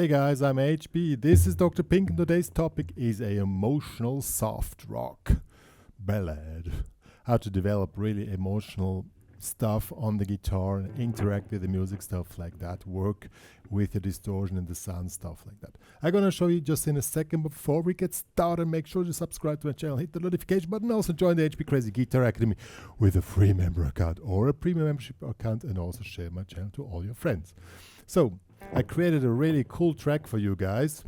Hey guys, I'm HB. This is Dr. Pink, and today's topic is a emotional soft rock ballad. How to develop really emotional stuff on the guitar and interact with the music, stuff like that. Work with the distortion and the sound, stuff like that. I'm gonna show you just in a second. Before we get started, make sure to subscribe to my channel, hit the notification button, also join the HPCrazy Guitar Academy with a free member account or a premium membership account, and also share my channel to all your friends. So I created a really cool track for you guys,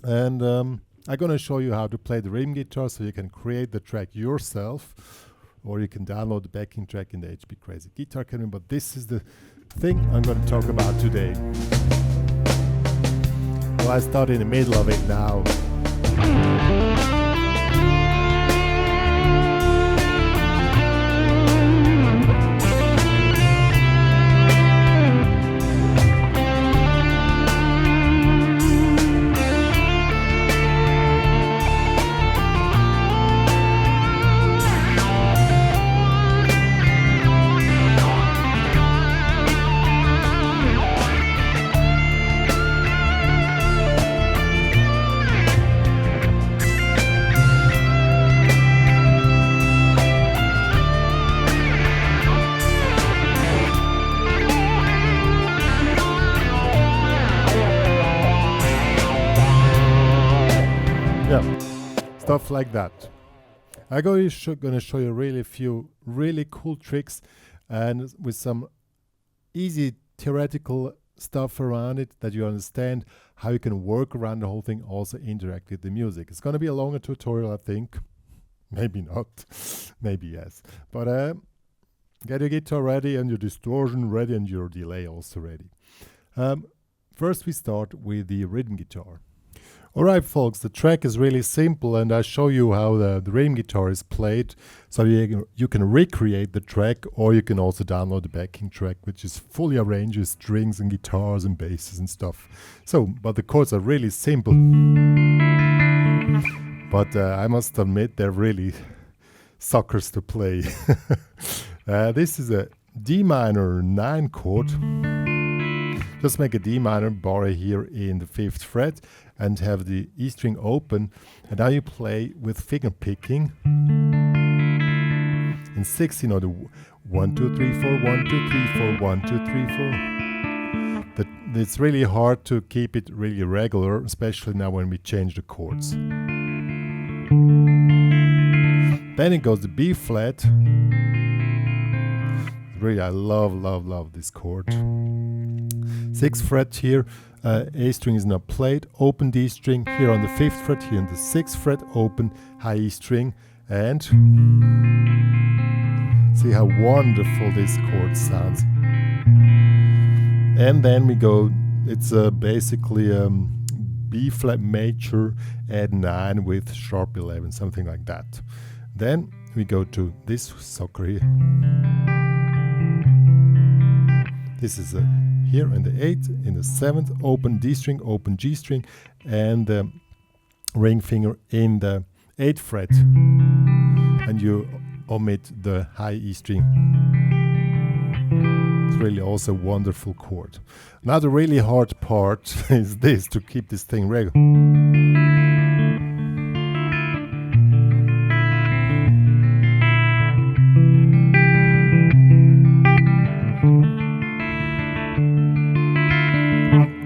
and I'm gonna show you how to play the rhythm guitar so you can create the track yourself, or you can download the backing track in the HPCrazy Guitar Academy. But this is the thing I'm going to talk about today. Well, I start in the middle of it now. Stuff like that. I'm going to show you really a few really cool tricks, and with some easy theoretical stuff around it that you understand how you can work around the whole thing, also interact with the music. It's going to be a longer tutorial, I think. Maybe not, maybe yes. But get your guitar ready and your distortion ready and your delay also ready. First we start with the rhythm guitar. Alright folks, the track is really simple, and I show you how the rhythm guitar is played, so you can recreate the track, or you can also download the backing track, which is fully arranged with strings and guitars and basses and stuff. So, but the chords are really simple. But I must admit, they're really suckers to play. This is a D minor 9 chord. Just make a D minor bar here in the 5th fret and have the E string open, and now you play with finger picking in 6, you know, the 1 2 3 4 1 2 3 4 1 2 3 4. It's really hard to keep it really regular, especially now when we change the chords. Then it goes to B flat. Really, I love this chord. 6th fret here, A string is now played, open D string here on the 5th fret, here on the 6th fret, open high E string, and see how wonderful this chord sounds. And then we go, it's basically B flat major add 9 with sharp 11, something like that. Then we go to this sucker here. This is here in the 8th, in the 7th, open D string, open G string, and the ring finger in the 8th fret, and you omit the high E string. It's really also a wonderful chord. Now the really hard part is this, to keep this thing regular.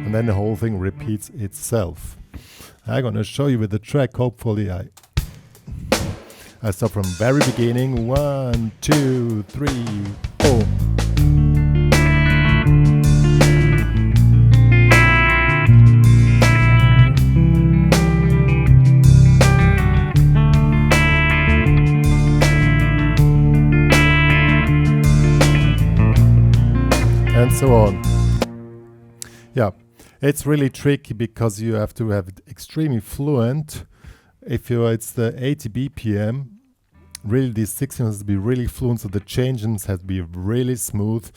And then the whole thing repeats itself. I'm gonna show you with the track. Hopefully I start from very beginning. 1 2 3 4. And so on. Yeah. It's really tricky because you have to have it extremely fluent. If it's the 80 BPM, really these 16 has to be really fluent, so the changes have to be really smooth.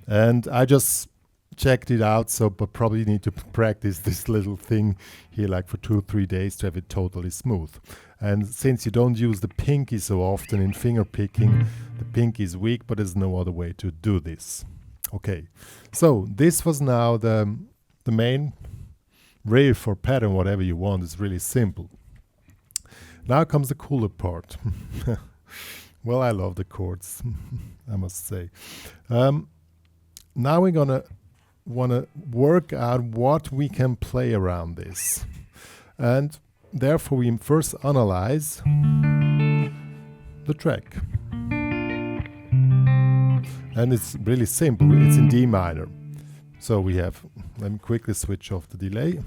And I just checked it out, but probably need to practice this little thing here like for 2-3 days to have it totally smooth. And since you don't use the pinky so often in finger picking, the pinky is weak, but there's no other way to do this. Okay, so this was now the main riff or pattern, whatever you want. It's really simple. Now comes the cooler part. Well, I love the chords, I must say. Now we're gonna wanna work out what we can play around this, and therefore we first analyze the track. And it's really simple. It's in D minor. So we have, let me quickly switch off the delay.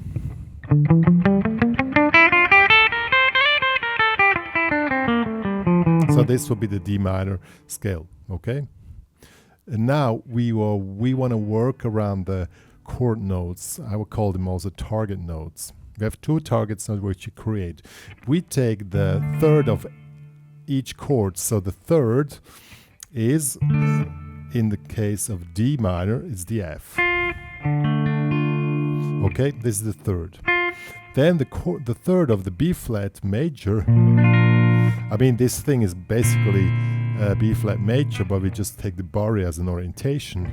So this will be the D minor scale, okay? And now we want to work around the chord notes. I would call them also target notes. We have two target notes which you create. We take the third of each chord. So the third is, in the case of D minor, is the F. Okay, this is the third. Then the third of the B flat major. I mean, this thing is basically B flat major, but we just take the barre as an orientation.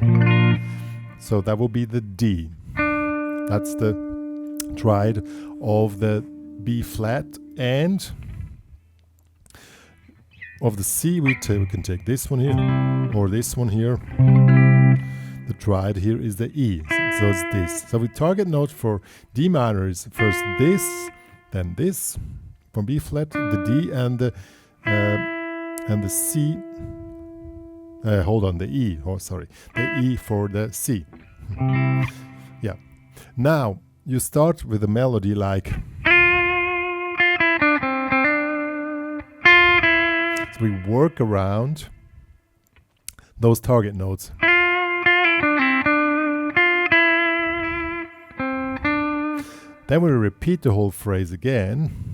So that will be the D. That's the triad of the B flat, and of the C we can take this one here or this one here. The triad here is the E, so it's this. So we target note for D minor is first this, then this. From B flat, the D and the C. Hold on, the E. Oh, sorry, the E for the C. Yeah. Now you start with a melody like. So we work around those target notes. Then we repeat the whole phrase again.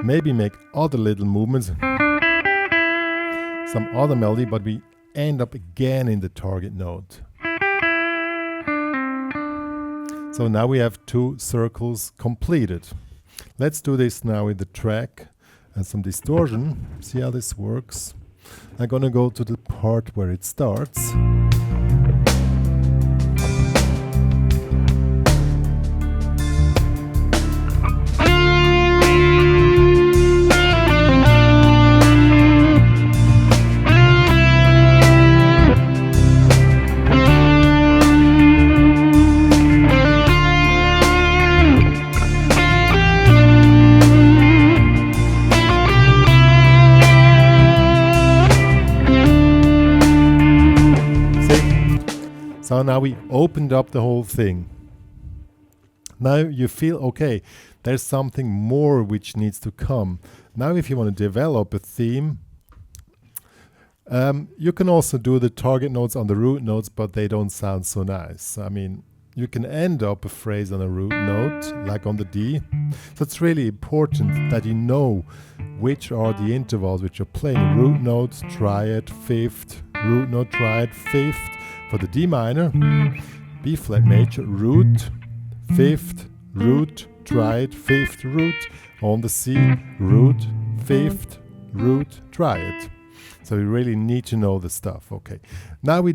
Maybe make other little movements, some other melody, but we end up again in the target note. So now we have two circles completed. Let's do this now with the track and some distortion. See how this works. I'm gonna go to the part where it starts. So now we opened up the whole thing. Now you feel, okay, there's something more which needs to come. Now if you want to develop a theme, you can also do the target notes on the root notes, but they don't sound so nice. I mean, you can end up a phrase on a root note, like on the D. So it's really important that you know which are the intervals which you're playing. Root notes, triad, fifth, root note, triad, fifth. For the D minor, B flat major, root, fifth, root, triad, fifth, root. On the C, root, fifth, root, triad. So you really need to know the stuff. Okay. Now we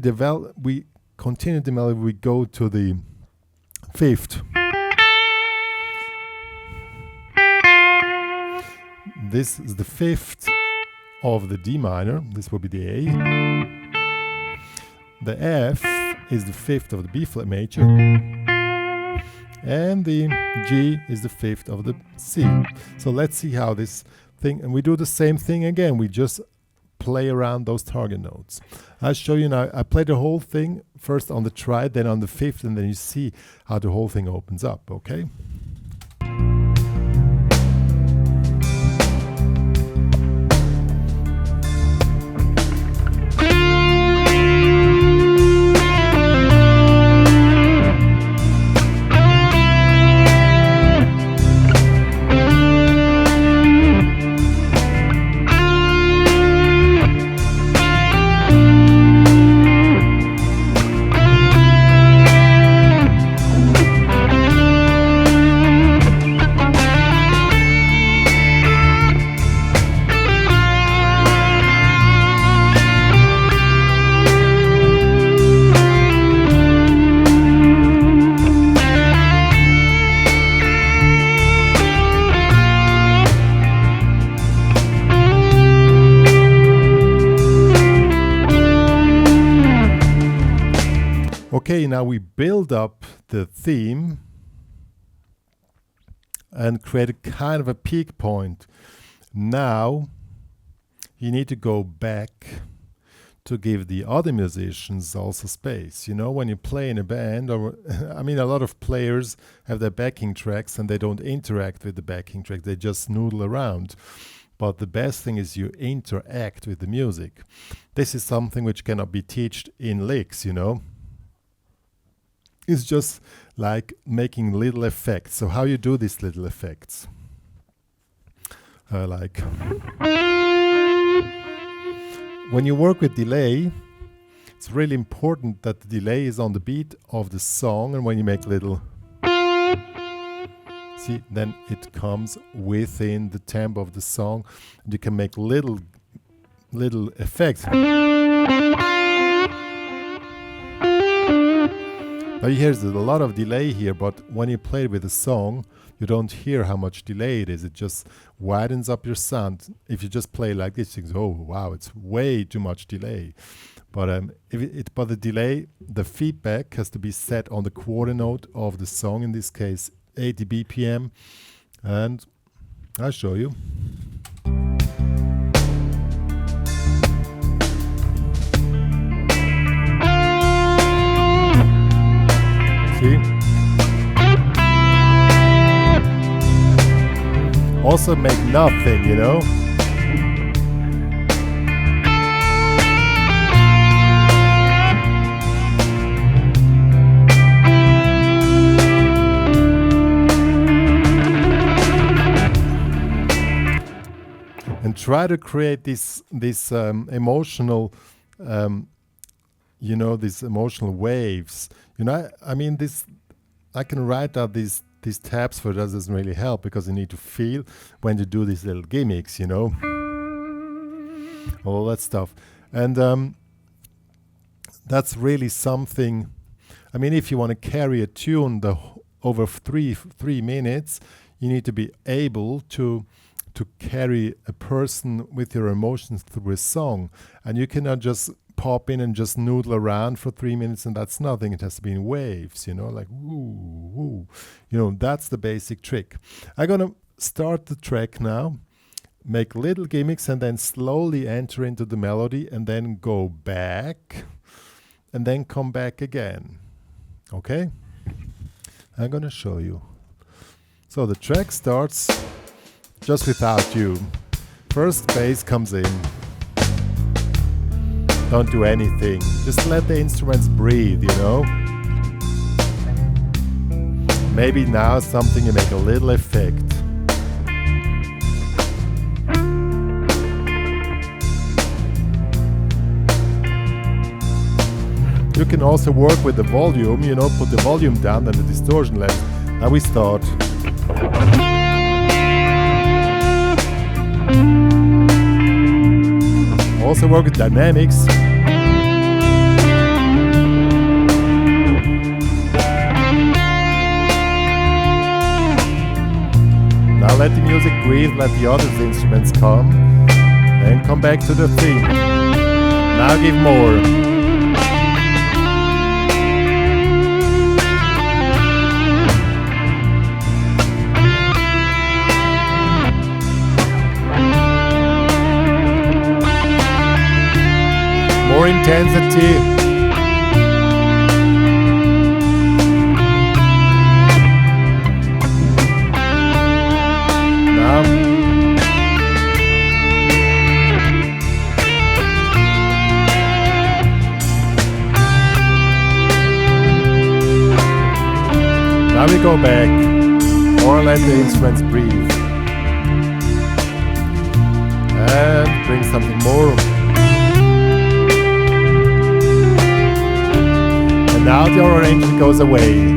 continue the melody. We go to the fifth. This is the fifth of the D minor. This will be the A. The F is the fifth of the B flat major, and the G is the fifth of the C. So let's see how this thing, and we do the same thing again. We just play around those target notes. I'll show you now. I play the whole thing first on the triad, then on the fifth, and then you see how the whole thing opens up, okay? Okay, now we build up the theme and create a kind of a peak point. Now you need to go back to give the other musicians also space. You know, when you play in a band, or I mean, a lot of players have their backing tracks and they don't interact with the backing track, they just noodle around. But the best thing is you interact with the music. This is something which cannot be taught in licks, you know. It's just like making little effects. So how you do these little effects? Like when you work with delay, it's really important that the delay is on the beat of the song, and when you make little, see, then it comes within the tempo of the song, and you can make little effects. Now here's a lot of delay here, but when you play with a song, you don't hear how much delay it is. It just widens up your sound. If you just play like this, you think, oh wow, it's way too much delay. But but the delay, the feedback has to be set on the quarter note of the song. In this case, 80 BPM, and I'll show you. See? Also make nothing, you know? And try to create this emotional, you know, these emotional waves. You know, I mean, I can write out these tabs for that doesn't really help, because you need to feel when you do these little gimmicks, you know, all that stuff. And that's really something. I mean, if you want to carry a tune over three minutes, you need to be able to carry a person with your emotions through a song, and you cannot just pop in and just noodle around for 3 minutes and that's nothing. It has to be in waves, you know, like woo, woo. You know, that's the basic trick. I'm gonna start the track now, make little gimmicks, and then slowly enter into the melody, and then go back, and then come back again. Okay? I'm gonna show you. So the track starts just without you. First bass comes in. Don't do anything. Just let the instruments breathe, you know. Maybe now something you make a little effect. You can also work with the volume, you know, put the volume down and the distortion level. Now we start. Also work with dynamics. Now let the music breathe, let the other instruments come, and come back to the theme. Now give more. More intensity. Now. Now we go back, or let the instruments breathe. And bring something more. Now the arrangement goes away.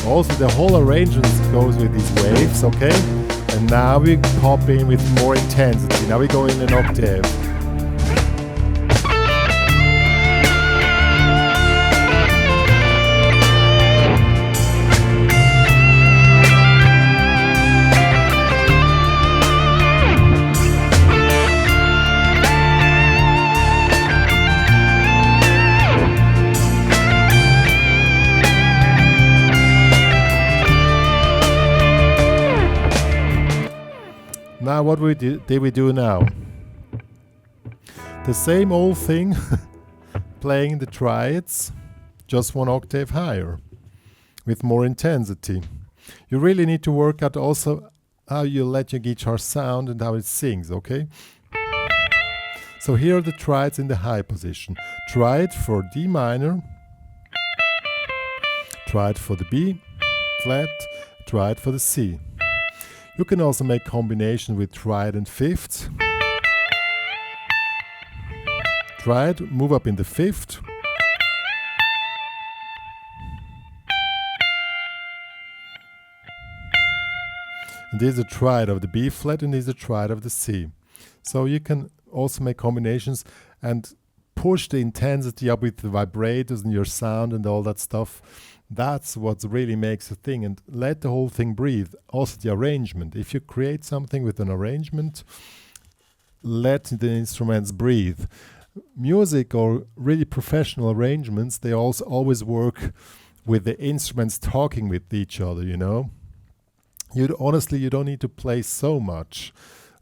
Also the whole arrangement goes with these waves, okay? And now we pop in with more intensity. Now we go in an octave. Now what did we do now? The same old thing, playing the triads, just 1 octave higher, with more intensity. You really need to work out also how you let your guitar sound and how it sings, okay? So here are the triads in the high position. Triad for D minor, triad for the B flat, triad for the C. You can also make combination with triad and fifths. Triad, move up in the fifth. And this is a triad of the B flat and this is a triad of the C. So you can also make combinations and push the intensity up with the vibrators and your sound and all that stuff. That's what really makes a thing, and let the whole thing breathe. Also the arrangement. If you create something with an arrangement, let the instruments breathe. Music or really professional arrangements, they also always work with the instruments talking with each other, you know. Honestly, you don't need to play so much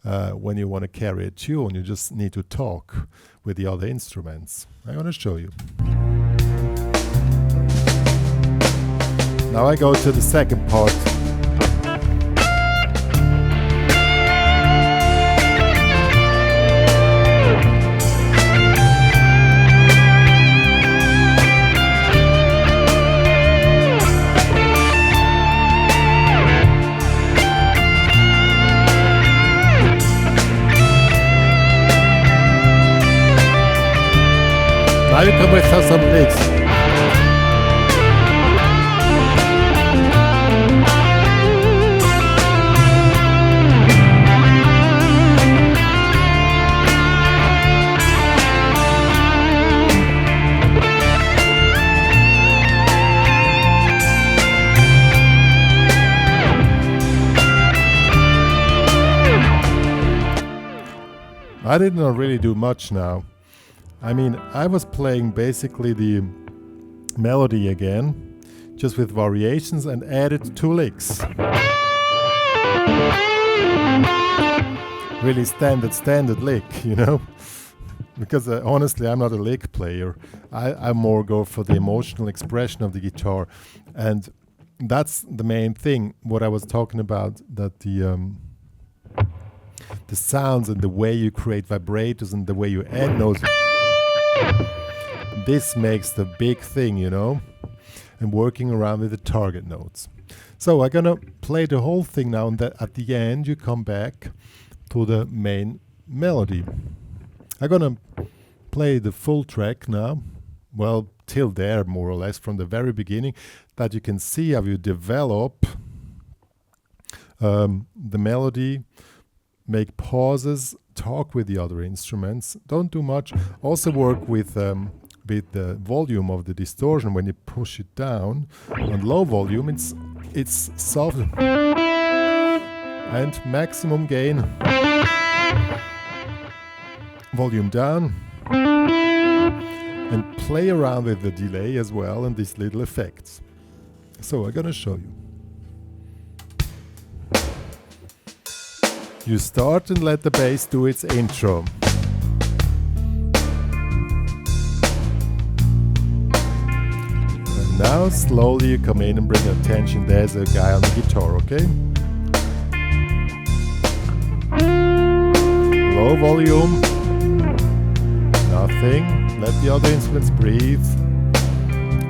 when you want to carry a tune. You just need to talk with the other instruments. I'm going to show you. Now I go to the second part. Now you come with some licks. I did not really do much now. I mean, I was playing basically the melody again, just with variations, and added 2 licks. Really standard lick, you know? Because honestly, I'm not a lick player. I more go for the emotional expression of the guitar. And that's the main thing, what I was talking about, that the sounds and the way you create vibrators and the way you add notes, this makes the big thing, you know, and working around with the target notes. So I'm gonna play the whole thing now, and at the end you come back to the main melody. I'm gonna play the full track now, well, till there more or less, from the very beginning, that you can see how you develop the melody, make pauses, talk with the other instruments. Don't do much. Also work with the volume of the distortion. When you push it down on low volume, it's soft and maximum gain. Volume down, and play around with the delay as well and these little effects. So I'm gonna show you. You start and let the bass do its intro. And now slowly you come in and bring attention. There's a guy on the guitar, okay? Low volume. Nothing. Let the other instruments breathe.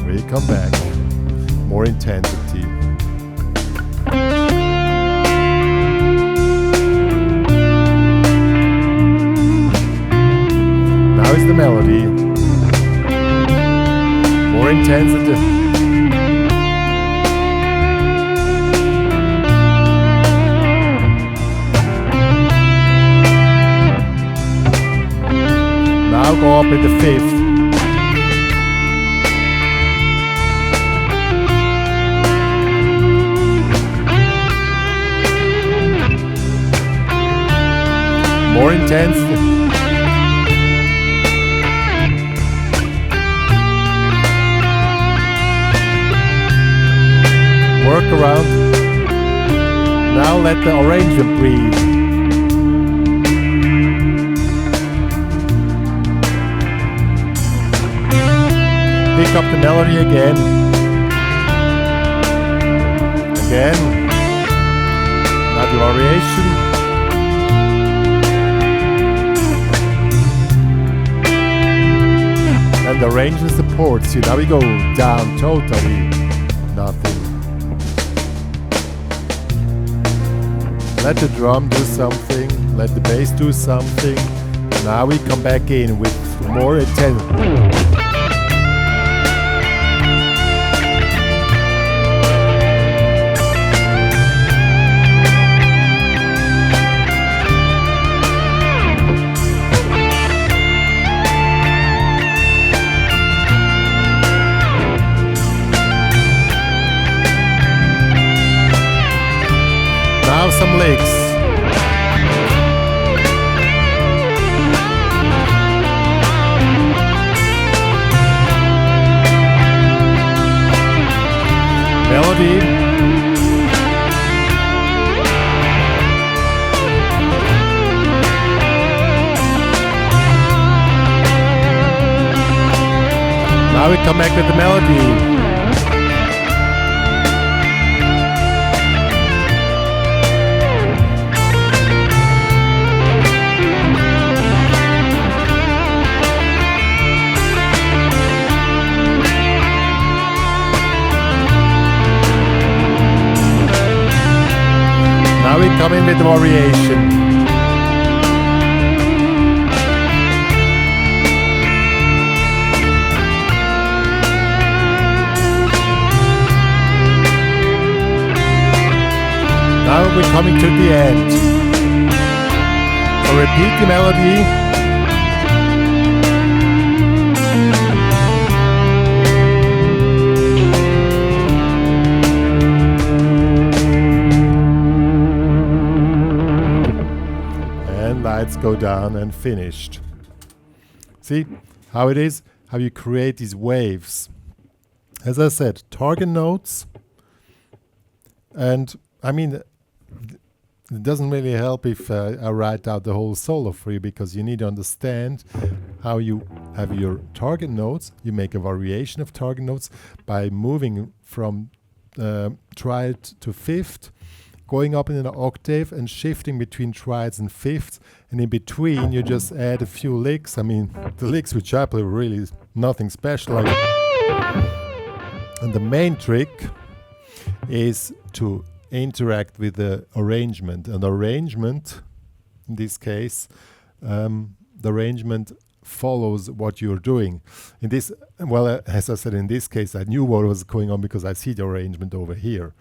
We come back. More intensity. Now is the melody. More intensity. Now go up in the fifth. More intensity. Work around. Now let the arrangement breathe. pick up the melody again. Again. Now the variation. And the range and support. See, now we go down totally. Nothing. Let the drum do something. Let the bass do something. Now we come back in with more attention. Now some licks. Melody. Now we come back with the melody. Now we come in with the variation. Now we're coming to the end. So repeat the melody. Lights go down and finished. See how it is? How you create these waves. As I said, target notes. And I mean, it doesn't really help if I write out the whole solo for you, because you need to understand how you have your target notes. You make a variation of target notes by moving from triad to fifth, going up in an octave and shifting between triads and fifths, and in between you just add a few licks. I mean, the licks which I play really is nothing special. And the main trick is to interact with the arrangement. And arrangement, in this case, the arrangement follows what you're doing. In this, well, as I said, in this case, I knew what was going on because I see the arrangement over here.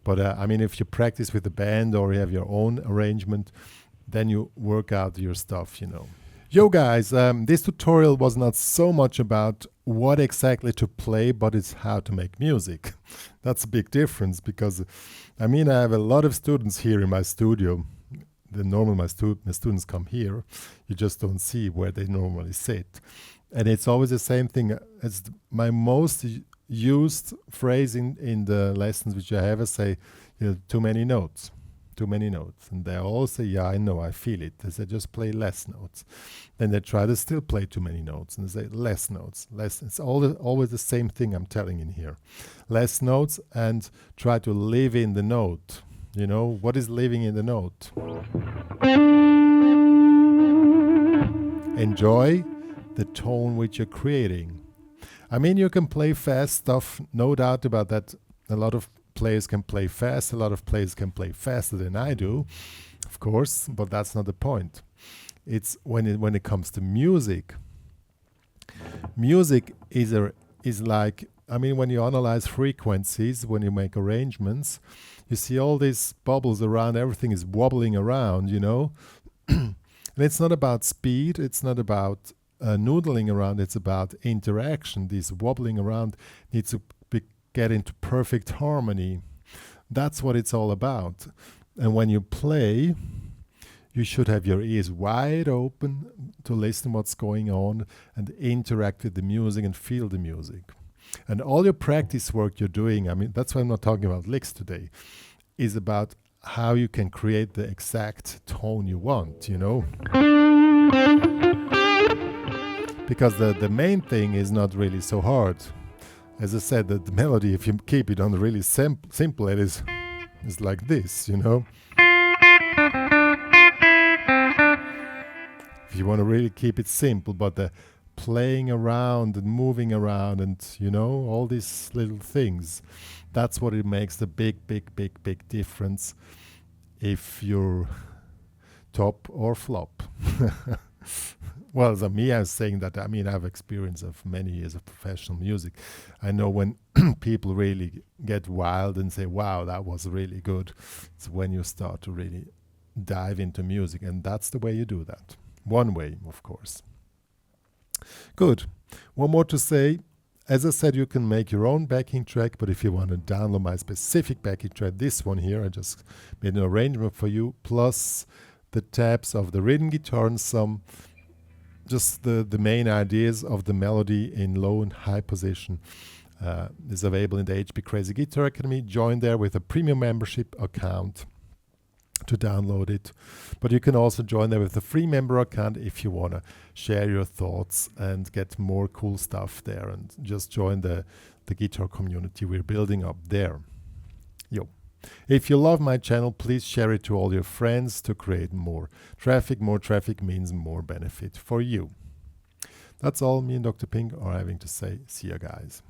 But I mean, if you practice with the band or you have your own arrangement, then you work out your stuff, you know. Yo guys, this tutorial was not so much about what exactly to play, but it's how to make music. That's a big difference, because I mean, I have a lot of students here in my studio. My students come here. You just don't see where they normally sit. And it's always the same thing. It's my most used phrase in the lessons which I have. I say, you know, too many notes. And they all say, yeah, I know, I feel it. They say, just play less notes. Then they try to still play too many notes, and they say, less notes. It's always the same thing I'm telling in here. Less notes, and try to live in the note. You know, what is living in the note? Enjoy the tone which you're creating. I mean, you can play fast stuff, no doubt about that. A lot of players can play fast, a lot of players can play faster than I do, of course, but that's not the point. It's when it comes to music. Music is like, I mean, when you analyze frequencies, when you make arrangements, you see all these bubbles around, everything is wobbling around, you know. And it's not about speed, it's not about noodling around, it's about interaction. This wobbling around needs to get into perfect harmony. That's what it's all about. And when you play, you should have your ears wide open to listen what's going on and interact with the music and feel the music. And all your practice work you're doing, I mean, that's why I'm not talking about licks today, is about how you can create the exact tone you want, you know? Because the main thing is not really so hard. As I said, the melody, if you keep it on the really simple, it is like this, you know. If you want to really keep it simple, but the playing around and moving around and, you know, all these little things, that's what it makes the big difference if you're top or flop. Well, as me, I was saying that, I mean, I have experience of many years of professional music. I know when people really get wild and say, wow, that was really good. It's when you start to really dive into music, and that's the way you do that. One way, of course. Good. One more to say. As I said, you can make your own backing track, but if you want to download my specific backing track, this one here, I just made an arrangement for you, plus the tabs of the rhythm guitar and some just the main ideas of the melody in low and high position is available in the HPCrazy Guitar Academy. Join there with a premium membership account to download it. But you can also join there with a free member account if you want to share your thoughts and get more cool stuff there, and just join the guitar community we're building up there. Yo. If you love my channel, please share it to all your friends to create more traffic. More traffic means more benefit for you. That's all me and Dr. Pink are having to say. See you guys.